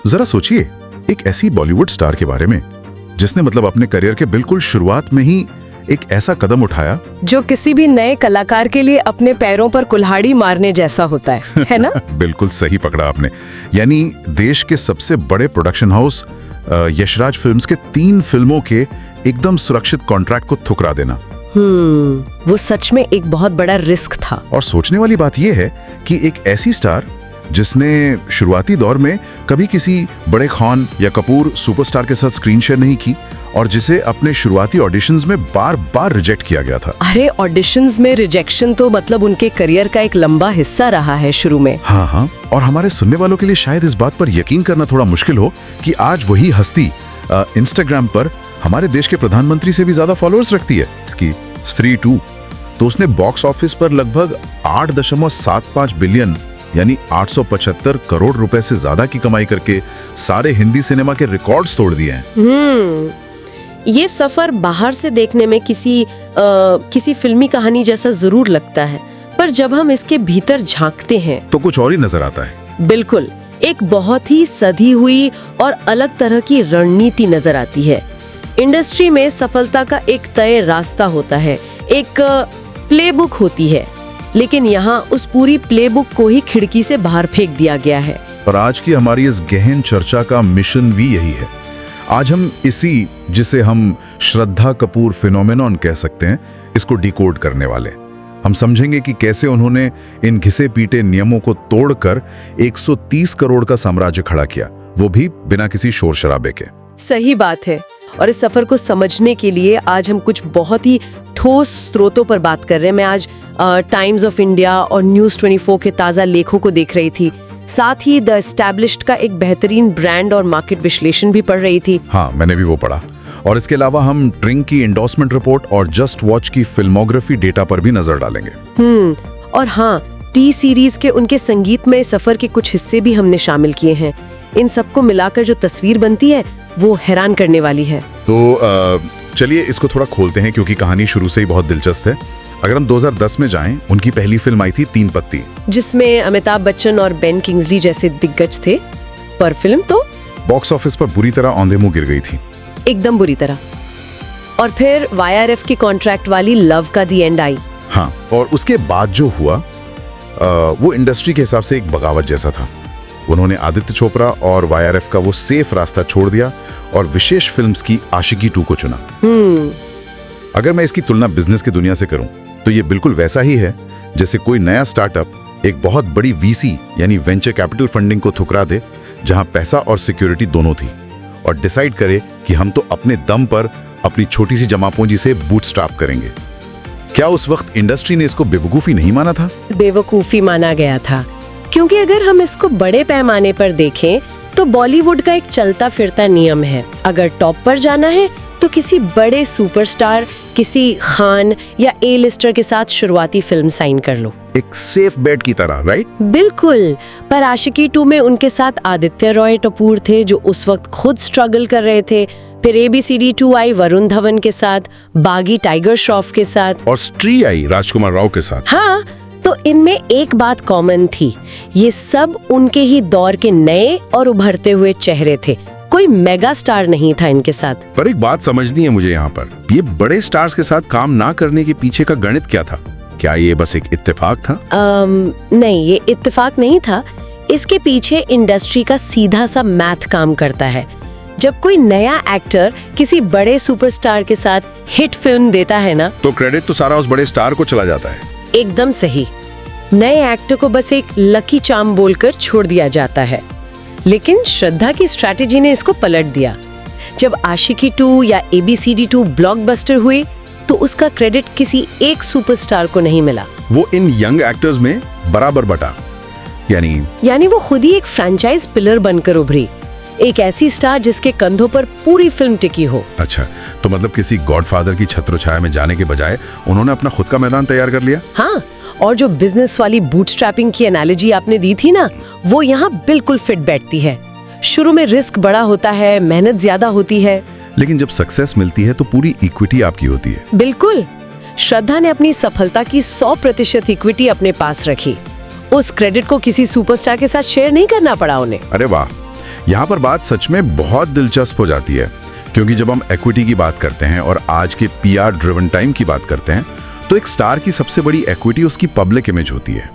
जरा सोचिए, एक ऐसी बॉलीवुड स्टार के बारे में जिसने मतलब अपने करियर के बिल्कुल शुरुआत में ही एक ऐसा कदम उठाया जो किसी भी नए कलाकार के लिए अपने पैरों पर कुल्हाड़ी मारने जैसा होता है ना? बिल्कुल सही पकड़ा आपने। यानी देश के सबसे बड़े प्रोडक्शन हाउस यशराज फिल्म्स के 3 फिल्मों के एकदम सुरक्षित कॉन्ट्रैक्ट को ठुकरा देना। वो सच में एक बहुत बड़ा रिस्क था। और सोचने वाली बात यह है कि एक ऐसी स्टार जिसने शुरुआती दौर में कभी किसी बड़े खान या कपूर सुपरस्टार के साथ स्क्रीन शेयर नहीं की और जिसे अपने शुरुआती ऑडिशंस में बार बार रिजेक्ट किया गया था। अरे ऑडिशंस में रिजेक्शन तो मतलब उनके करियर का एक लंबा हिस्सा रहा है शुरू में। हाँ, और हमारे सुनने वालों के लिए शायद इस बात पर यकीन करना थोड़ा मुश्किल हो कि आज वही हस्ती इंस्टाग्राम पर हमारे देश के प्रधानमंत्री से भी ज्यादा फॉलोअर्स रखती है। इसकी स्त्री 2 तो उसने बॉक्स ऑफिस पर लगभग 8.75 बिलियन यानी 875 करोड़ रुपए से ज्यादा की कमाई करके सारे हिंदी सिनेमा के रिकॉर्ड्स तोड़ दिए हैं। ये सफर बाहर से देखने में किसी फिल्मी कहानी जैसा जरूर लगता है, पर जब हम इसके भीतर झांकते हैं तो कुछ और ही नजर आता है। बिल्कुल, एक बहुत ही सधी हुई और अलग तरह की रणनीति नजर आती है। इंडस्ट्री में सफलता का एक तय रास्ता होता है, एक प्लेबुक होती है, लेकिन यहाँ उस पूरी प्लेबुक को ही खिड़की से बाहर फेंक दिया गया है। और आज की हमारी इस गहन चर्चा का मिशन भी यही है। आज हम इसी, जिसे हम श्रद्धा कपूर फिनोमेनॉन कह सकते हैं, इसको डिकोड करने वाले। हम समझेंगे कि कैसे उन्होंने इन घिसे पीटे नियमों को तोड़कर 130 करोड़ का साम्राज्य खड़ा किया, वो भी बिना किसी शोर शराबे के। सही बात है। और इस सफर को समझने के लिए आज हम कुछ बहुत ही ठोस स्रोतों पर बात कर रहे हैं। मैं आज टाइम्स ऑफ इंडिया और न्यूज़ 24 के ताज़ा लेखों को देख रही थी, साथ ही द एस्टैब्लिश्ड का एक बेहतरीन ब्रांड और मार्केट विश्लेषण भी पढ़ रही थी। हाँ, मैंने भी वो पढ़ा। और इसके अलावा हम ट्रिंग की एंडोर्समेंट रिपोर्ट और जस्ट वॉच की फिल्मोग्राफी डेटा पर भी नजर डालेंगे। और हाँ, टी सीरीज के उनके संगीतमय सफर के कुछ हिस्से भी हमने शामिल किए हैं। इन सबको मिलाकर जो तस्वीर बनती है वो हैरान करने वाली है। तो चलिए इसको थोड़ा खोलते हैं, क्योंकि कहानी शुरू से ही बहुत दिलचस्प है। अगर हम 2010 में जाएं, उनकी पहली फिल्म आई थी 3 पत्ती, जिसमें अमिताभ बच्चन और बेन किंग्सली जैसे दिग्गज थे, पर फिल्म तो बॉक्स ऑफिस पर बुरी तरह औंधे मुंह गिर गई थी, एकदम बुरी तरह। और फिर YRF की कॉन्ट्रैक्ट वाली लव का दी एंड आई। हाँ, और उसके बाद जो हुआ वो इंडस्ट्री के हिसाब से एक बगावत जैसा था। उन्होंने आदित्य चोपड़ा और YRF का वो सेफ रास्ता छोड़ दिया और विशेष फिल्म्स की आशिकी 2 को चुना। अगर मैं इसकी तुलना बिजनेस की दुनिया से करूं, तो ये बिल्कुल वैसा ही है जैसे कोई नया स्टार्टअप एक बहुत बड़ी VC यानी वेंचर कैपिटल फंडिंग को ठुकरा दे, जहां पैसा और सिक्योरिटी दोनों थी, और डिसाइड करे कि हम तो अपने दम पर अपनी छोटी सी जमा पूंजी से बूटस्ट्रैप करेंगे। क्या उस वक्त इंडस्ट्री ने इसको बेवकूफी नहीं माना था? बेवकूफी माना गया था, क्योंकि अगर हम इसको बड़े पैमाने पर देखें तो बॉलीवुड का एक चलता फिरता नियम है, अगर टॉप पर जाना है तो किसी बड़े सुपरस्टार, किसी खान या ए लिस्टर के साथ शुरुआती फिल्म साइन कर लो, एक सेफ बेट की तरह, राइट? बिल्कुल। पर आशिकी 2 में उनके साथ आदित्य रॉय कपूर थे, जो उस वक्त खुद स्ट्रगल कर रहे थे। फिर ABCD 2 आई वरुण धवन के साथ, बागी टाइगर श्रॉफ के साथ, और स्त्री आई राजकुमार राव के साथ। हाँ, तो इनमें एक बात कॉमन थी, ये सब उनके ही दौर के नए और उभरते हुए चेहरे थे, कोई मेगा स्टार नहीं था इनके साथ। पर एक बात समझनी है मुझे यहाँ पर, ये बड़े स्टार्स के साथ काम ना करने के पीछे का गणित क्या था? क्या ये बस एक इत्तेफाक था? नहीं, ये इत्तेफाक नहीं था। इसके पीछे इंडस्ट्री का सीधा सा मैथ काम करता है। जब कोई नया एक्टर किसी बड़े सुपरस्टार के साथ हिट फिल्म देता है ना, तो क्रेडिट तो सारा उस बड़े स्टार को चला जाता है। एकदम सही। नए एक्टर को बस एक लकी चार्म बोलकर छोड़ दिया जाता है। लेकिन श्रद्धा की स्ट्रैटेजी ने इसको पलट दिया। जब आशिकी 2 या ABCD 2 ब्लॉकबस्टर हुए, तो उसका क्रेडिट किसी एक सुपरस्टार को नहीं मिला, वो इन यंग एक्टर्स में बराबर बटा। यानी वो खुद ही एक फ्रेंचाइज पिलर बनकर उभरी, एक ऐसी स्टार जिसके कंधों पर पूरी फिल्म टिकी हो। अच्छा, तो मतलब किसी गॉडफादर की छत्रछाया में जाने के बजाय उन्होंने अपना खुद का मैदान तैयार कर लिया। हाँ, और जो बिजनेस वाली बूटस्ट्रैपिंग की एनालॉजी आपने दी थी ना, वो यहाँ बिल्कुल फिट बैठती है। शुरू में रिस्क बड़ा होता है, मेहनत ज्यादा होती है, लेकिन जब सक्सेस मिलती है तो पूरी इक्विटी आपकी होती है। बिल्कुल। श्रद्धा ने अपनी सफलता की 100% इक्विटी अपने पास रखी। उस क्रेडिट को किसी सुपरस्टार के साथ शेयर नहीं करना पड़ा उन्हें। अरे वाह, यहाँ पर बात सच में बहुत दिलचस्प हो जाती है, क्योंकि जब हम इक्विटी की बात करते हैं और आज के पीआर ड्रिवन टाइम की बात करते हैं, तो एक स्टार की सबसे बड़ी इक्विटी उसकी पब्लिक इमेज होती है।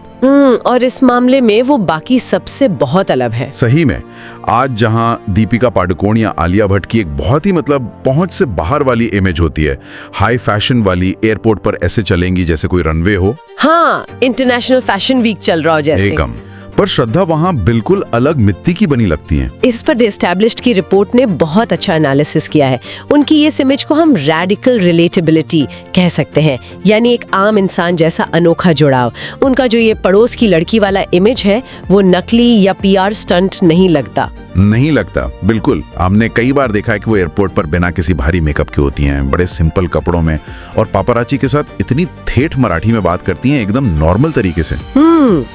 और इस मामले में वो बाकी सबसे बहुत अलग है। सही में, आज जहां दीपिका पादुकोण या आलिया भट्ट की एक बहुत ही पहुंच से बाहर वाली इमेज होती है, हाई फैशन वाली, एयरपोर्ट पर ऐसे चलेंगी जैसे कोई रनवे हो। हाँ, इंटरनेशनल फैशन वीक चल रहा हो जैसे। एकदम। पर श्रद्धा वहां बिल्कुल अलग मिट्टी की बनी लगती हैं। इस पर द एस्टैब्लिश्ड की रिपोर्ट ने बहुत अच्छा एनालिसिस किया है। उनकी इस इमेज को हम रैडिकल रिलेटेबिलिटी कह सकते हैं, यानी एक आम इंसान जैसा अनोखा जुड़ाव। उनका जो ये पड़ोस की लड़की वाला इमेज है, वो नकली या पीआर स्टंट नहीं लगता। नहीं लगता, बिल्कुल। हमने कई बार देखा है कि वो एयरपोर्ट पर बिना किसी भारी मेकअप के होती हैं, बड़े सिंपल कपड़ों में, और पापराची के साथ इतनी ठेठ मराठी में बात करती हैं, एकदम नॉर्मल तरीके से।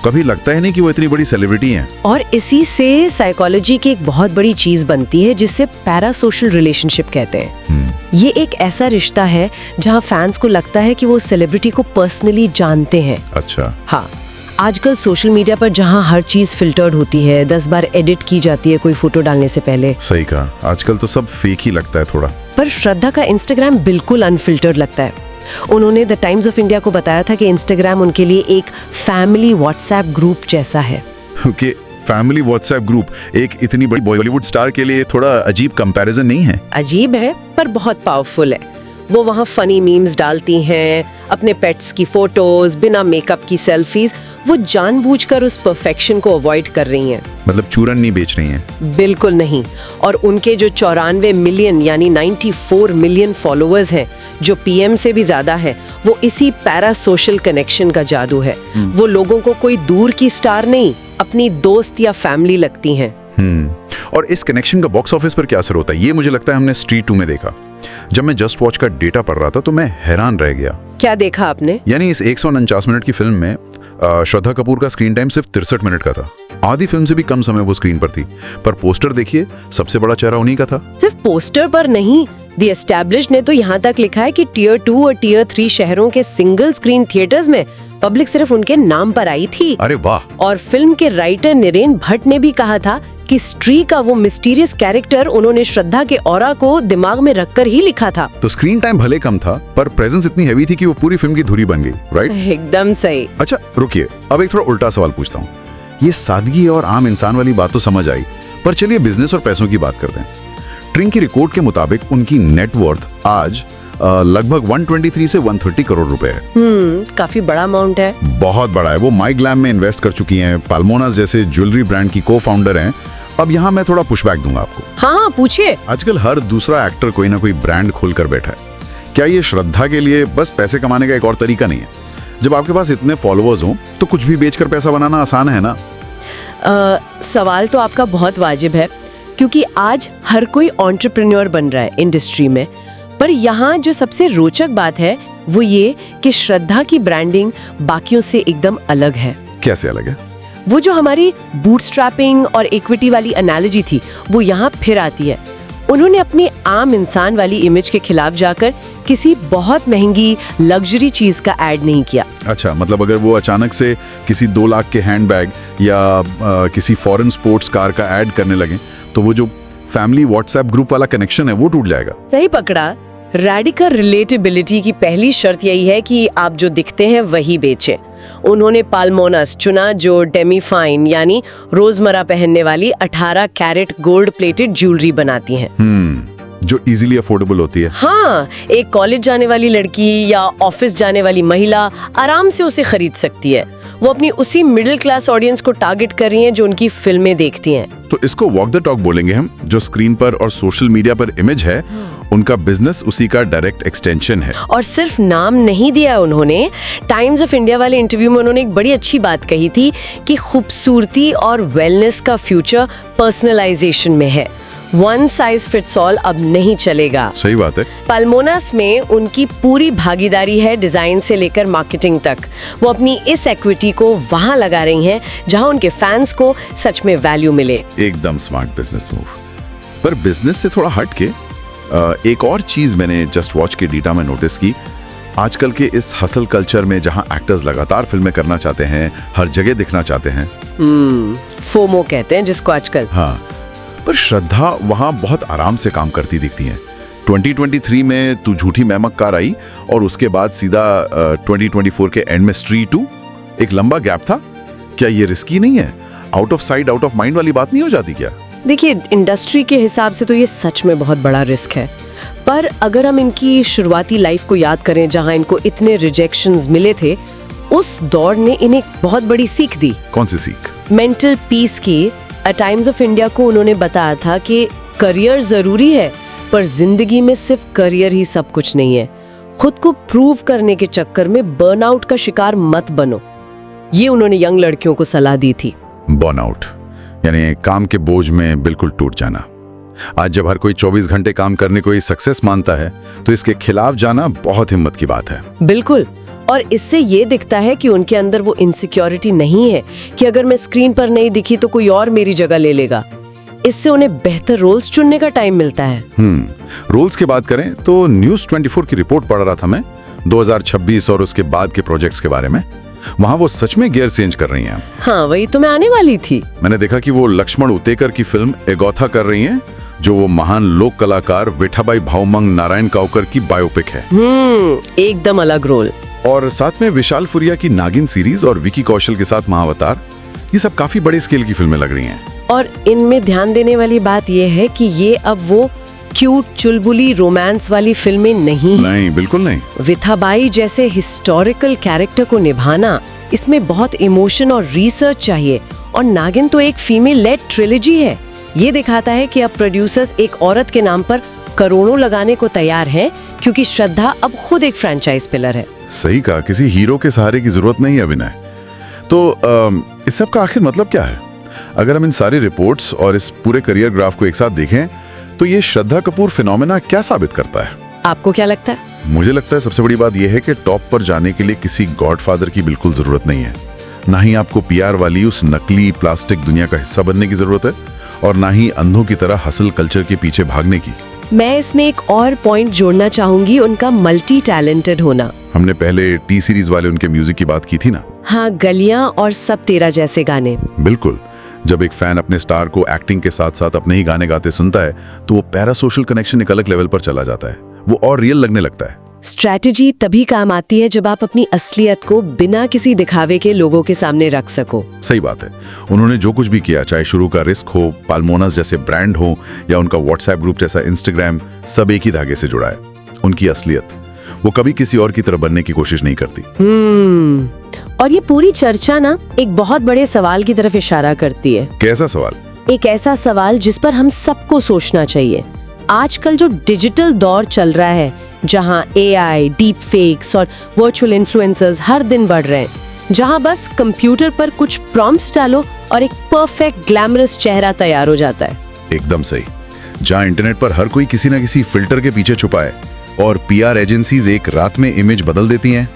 कभी लगता है नहीं कि वो इतनी बड़ी सेलिब्रिटी हैं। और इसी से साइकोलॉजी की एक बहुत बड़ी चीज बनती है, जिसे पैरासोशल रिलेशनशिप कहते हैं। ये एक ऐसा रिश्ता है जहाँ फैंस को लगता है कि वो सेलिब्रिटी को पर्सनली जानते हैं। अच्छा। हाँ, आजकल सोशल मीडिया पर जहाँ हर चीज फिल्टर्ड होती है, 10 बार एडिट की जाती है कोई फोटो डालने से पहले। सही कहा, आजकल तो सब फेक ही लगता है थोड़ा। पर श्रद्धा का इंस्टाग्राम बिल्कुल अनफिल्टर्ड लगता है। उन्होंने द टाइम्स ऑफ इंडिया को बताया था कि इंस्टाग्राम उनके लिए एक फैमिली व्हाट्सएप ग्रुप जैसा है। ओके, फैमिली व्हाट्सएप ग्रुप एक इतनी बड़ी बॉलीवुड स्टार के लिए थोड़ा अजीब कंपैरिजन नहीं है? अजीब है, पर बहुत पावरफुल है। वो वहाँ फनी मीम्स डालती हैं, अपने पेट्स की फोटोज, बिना मेकअप की सेल्फीज। वो जानबूझकर उस परफेक्शन को अवॉइड कर रही हैं। मतलब चूरन नहीं बेच रही हैं? बिल्कुल नहीं। और उनके जो 94 मिलियन यानी 94 मिलियन फॉलोअर्स हैं, जो पीएम से भी ज्यादा है, वो इसी पैरा सोशल कनेक्शन का जादू है। वो लोगों को कोई दूर की स्टार नहीं, अपनी दोस्त या फैमिली लगती हैं। और इस कनेक्शन का बॉक्स ऑफिस पर क्या असर होता है, ये मुझे लगता है हमने स्ट्रीट 2 में देखा। जब मैं जस्ट वॉच का डेटा पढ़ रहा था तो मैं हैरान रह गया। क्या देखा आपने? यानी इस 149 मिनट की फिल्म में श्रद्धा कपूर का स्क्रीन टाइम सिर्फ 63 मिनट का था। आधी फिल्म से भी कम समय वो स्क्रीन पर थी। पर पोस्टर देखिए, सबसे बड़ा चेहरा उन्हीं का था। सिर्फ पोस्टर पर नहीं, द एस्टैब्लिश्ड ने तो यहाँ तक लिखा है कि टियर 2 और टियर 3 शहरों के सिंगल स्क्रीन थिएटर्स में पब्लिक सिर्फ उनके नाम पर आई थी। अरे वाह। और फिल्म के राइटर निरेन भट्ट ने भी कहा था कि स्त्री का वो मिस्टीरियस कैरेक्टर उन्होंने श्रद्धा के ऑरा को दिमाग में रखकर ही लिखा था। तो स्क्रीन टाइम भले कम था, पर प्रेजेंस इतनी हैवी थी कि वो पूरी फिल्म की धुरी बन गई, राइट? एकदम सही। अच्छा रुकिए, अब एक थोड़ा उल्टा सवाल पूछता हूँ। ये सादगी और आम इंसान वाली बात तो समझ आई, पर चलिए बिजनेस और पैसों की बात करते हैं। ट्रिंग की रिकॉर्ड के मुताबिक उनकी नेटवर्थ आज लगभग 123 से 130 करोड़ रुपए है। काफी बड़ा अमाउंट है। बहुत बड़ा है। वो माई ग्लैम में इन्वेस्ट कर चुकी हैं, पाल्मोनास जैसे ज्वेलरी ब्रांड की को फाउंडर हैं। अब यहाँ मैं थोड़ा पुशबैक दूंगा आपको। हाँ, पूछिए। आजकल हर दूसरा एक्टर कोई ना कोई ब्रांड खोलकर बैठा है। क्या ये श्रद्धा के लिए बस पैसे कमाने का एक और तरीका नहीं है? जब आपके पास इतने फॉलोअर्स हों तो कुछ भी बेचकर पैसा बनाना आसान है ना? सवाल तो आपका बहुत वाजिब है, क्योंकि आज हर कोई एंटरप्रेन्योर बन रहा है इंडस्ट्री में। पर यहाँ जो सबसे रोचक बात है वो ये कि श्रद्धा की ब्रांडिंग बाकियों से एकदम अलग है। कैसे अलग है? वो जो हमारी बूटस्ट्रैपिंग और इक्विटी वाली एनालॉजी थी, वो यहाँ फिर आती है। उन्होंने अपनी आम इंसान वाली इमेज के खिलाफ जाकर किसी बहुत महंगी लग्जरी चीज का ऐड नहीं किया। अच्छा, मतलब अगर वो अचानक से किसी 2 लाख के हैंडबैग या किसी फॉरेन स्पोर्ट्स कार का ऐड करने लगे तो वो जो फैमिली व्हाट्सएप ग्रुप वाला कनेक्शन है वो टूट जाएगा। सही पकड़ा। रैडिकल रिलेटेबिलिटी की पहली शर्त यही है कि आप जो दिखते हैं वही बेचें। उन्होंने पाल्मोनास चुना, जो डेमी फाइन यानी रोजमर्रा पहनने वाली 18 कैरेट गोल्ड प्लेटेड ज्वेलरी बनाती हैं। जो इजीली अफोर्डेबल होती है। हाँ, एक कॉलेज जाने वाली लड़की या ऑफिस जाने वाली महिला आराम से उसे खरीद सकती है। वो अपनी उसी मिडिल क्लास ऑडियंस को टारगेट कर रही हैं जो उनकी फिल्में देखती हैं। तो इसको वॉक द टॉक बोलेंगे हम। जो स्क्रीन पर और सोशल मीडिया पर इमेज है, उनका बिजनेस उसी का डायरेक्ट एक्सटेंशन है। और सिर्फ नाम नहीं दिया उन्होंने। टाइम्स ऑफ इंडिया वाले इंटरव्यू में उन्होंने एक बड़ी अच्छी बात कही थी कि खूबसूरती और वेलनेस का फ्यूचर पर्सनलाइजेशन में है। वन साइज फिट्स ऑल अब नहीं चलेगा। सही बात है। पाल्मोनास में उनकी पूरी भागीदारी है, डिजाइन से लेकर मार्केटिंग तक। वो अपनी इस इक्विटी को वहां लगा रही हैं जहां उनके फैंस को सच में वैल्यू मिले। एकदम स्मार्ट बिजनेस मूव। पर बिजनेस से थोड़ा हट के एक और चीज मैंने जस्ट वॉच के डेटा में नोटिस की। आजकल के इस हसल कल्चर में जहां एक्टर्स लगातार फिल्में करना चाहते हैं, हर जगह दिखना चाहते हैं, फोमो कहते हैं जिसको आजकल। हाँ, पर श्रद्धा वहां बहुत आराम से काम करती दिखती हैं। 2023 में तू झूठी मैं मक्कार आई और उसके बाद सीधा 2024 के एंड में स्त्री 2, एक लंबा गैप था। क्या ये रिस्की नहीं है? Out of sight out of mind वाली बात नहीं हो जाती क्या? देखिए, इंडस्ट्री के हिसाब से तो ये सच में बहुत बड़ा रिस्क है, पर अगर हम इनकी शुरुआती लाइफ को याद करें जहां इनको इतने रिजेक्शंस मिले थे, उस दौर ने इन्हें बहुत बड़ी सीख दी। कौन सी सीख? मेंटल पीस की अ टाइम्स ऑफ इंडिया को उन्होंने बताया था कि करियर जरूरी है, पर जिंदगी में सिर्फ करियर ही सब कुछ नहीं है। खुद को प्रूव करने के चक्कर में बर्नआउट का शिकार मत बनो, ये उन्होंने यंग लड़कियों को सलाह दी थी। बर्नआउट यानी काम के बोझ में बिल्कुल टूट जाना। आज जब हर कोई 24 घंटे काम करने को ही सक्सेस मानता है, तो इसके खिलाफ जाना बहुत हिम्मत की बात है। बिल्कुल, और इससे ये दिखता है कि उनके अंदर वो इनसिक्योरिटी नहीं है कि अगर मैं स्क्रीन पर नहीं दिखी तो कोई और मेरी जगह ले लेगा। इससे उन्हें बेहतर रोल्स चुनने का टाइम मिलता है। रोल्स की बात करें तो न्यूज़ 24 की रिपोर्ट पढ़ रहा था मैं 2026 और उसके बाद के प्रोजेक्ट्स के बारे में। वहां वो सच में गियर चेंज कर रही हैं। हाँ, वही तो मैं आने वाली थी। मैंने देखा कि वो लक्ष्मण उतेकर की फिल्म एगोथा कर रही हैं, जो वो महान लोक कलाकार विठाबाई भाऊमंग नारायण काउकर की बायोपिक है। एकदम अलग रोल। और साथ में विशाल फुरिया की नागिन सीरीज और विकी कौशल के साथ महाअवतार, ये सब काफी बड़े स्केल की फिल्में लग रही हैं। और इनमें ध्यान देने वाली बात यह है कि ये अब वो क्यूट चुलबुली रोमांस वाली फिल्में नहीं, बिल्कुल नहीं। विठाबाई जैसे हिस्टोरिकल कैरेक्टर को निभाना, इसमें बहुत इमोशन और रिसर्च चाहिए। और नागिन तो एक फीमेल लेड ट्रिलॉजी है। ये दिखाता है कि अब प्रोड्यूसर्स एक औरत के नाम पर करोड़ों लगाने को तैयार हैं, क्योंकि श्रद्धा अब खुद एक फ्रेंचाइज पिलर है। सही कहा, किसी हीरो के सहारे की जरूरत नहीं है अभिनय। तो इस सब का आखिर मतलब क्या है? अगर हम इन सारी रिपोर्ट्स और इस पूरे करियर ग्राफ को एक साथ देखें, तो ये श्रद्धा कपूर फिनोमेना क्या साबित करता है? आपको क्या लगता है? मुझे लगता है सबसे बड़ी बात यह है कि टॉप पर जाने के लिए किसी गॉडफादर की बिल्कुल जरूरत नहीं है। ना ही आपको पीआर वाली उस नकली प्लास्टिक दुनिया का हिस्सा बनने की जरूरत है, और ना ही अंधों की तरह हसल कल्चर के पीछे भागने की। मैं इसमें एक और पॉइंट जोड़ना चाहूंगी, उनका मल्टी टैलेंटेड होना। हमने पहले टी सीरीज वाले उनके म्यूजिक की बात की थी ना। हाँ, गलियां और सब तेरा जैसे गाने। बिल्कुल, जब एक फैन अपने स्टार को एक्टिंग के साथ साथ अपने ही गाने गाते सुनता है, तो वो पैरासोशल कनेक्शन एक अलग लेवल पर चला जाता है। वो और रियल लगने लगता है। स्ट्रैटेजी तभी काम आती है जब आप अपनी असलियत को बिना किसी दिखावे के लोगों के सामने रख सको। सही बात है। उन्होंने जो कुछ भी किया, चाहे शुरू का रिस्क हो, पाल्मोनास जैसे ब्रांड हो, या उनका व्हाट्सएप ग्रुप जैसा इंस्टाग्राम, सब एक ही धागे से जुड़ा है। उनकी असलियत, वो कभी किसी और की तरह बनने की कोशिश नहीं करती। और ये पूरी चर्चा ना एक बहुत बड़े सवाल की तरफ इशारा करती है। कैसा सवाल? एक ऐसा सवाल जिस पर हम सबको सोचना चाहिए। आजकल जो डिजिटल दौर चल रहा है, जहां एआई, डीप फेक्स और वर्चुअल इन्फ्लुएंसर्स हर दिन बढ़ रहे हैं, जहां बस कंप्यूटर पर कुछ प्रॉम्प्ट्स डालो और एक परफेक्ट ग्लैमरस चेहरा तैयार हो जाता है। एकदम सही। जहां इंटरनेट पर हर कोई किसी न किसी फिल्टर के पीछे छुपा है, और पीआर एजेंसीज एक रात में इमेज बदल देती हैं।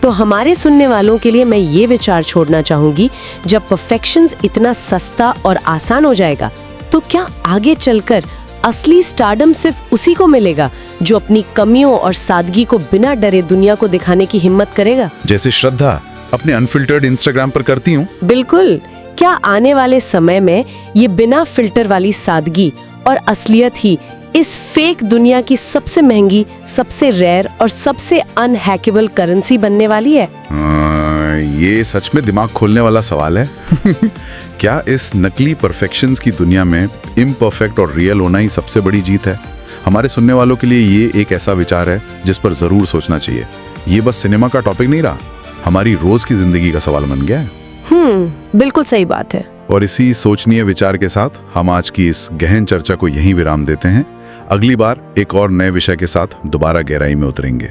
तो हमारे सुनने वालों के लिए मैं ये विचार छोड़ना चाहूंगी, जब परफेक्शंस इतना सस्ता और आसान हो जाएगा, तो क्या आगे चलकर असली स्टारडम सिर्फ उसी को मिलेगा जो अपनी कमियों और सादगी को बिना डरे दुनिया को दिखाने की हिम्मत करेगा, जैसे श्रद्धा अपने अनफिल्टर्ड इंस्टाग्राम पर करती हूँ? बिल्कुल। क्या आने वाले समय में ये बिना फिल्टर वाली सादगी और असलियत ही इस फेक दुनिया की सबसे महंगी, सबसे रेयर और सबसे अनहैकेबल करेंसी बनने वाली है? ये सच में दिमाग खोलने वाला सवाल है। क्या इस नकली परफेक्शंस की दुनिया में इम्परफेक्ट और रियल होना ही सबसे बड़ी जीत है? हमारे सुनने वालों के लिए ये एक ऐसा विचार है जिस पर जरूर सोचना चाहिए। ये बस सिनेमा का टॉपिक नहीं रहा, हमारी रोज की जिंदगी का सवाल बन गया है। बिल्कुल सही बात है। और इसी सोचनीय विचार के साथ हम आज की इस गहन चर्चा को यहीं विराम देते हैं। अगली बार एक और नए विषय के साथ दोबारा गहराई में उतरेंगे।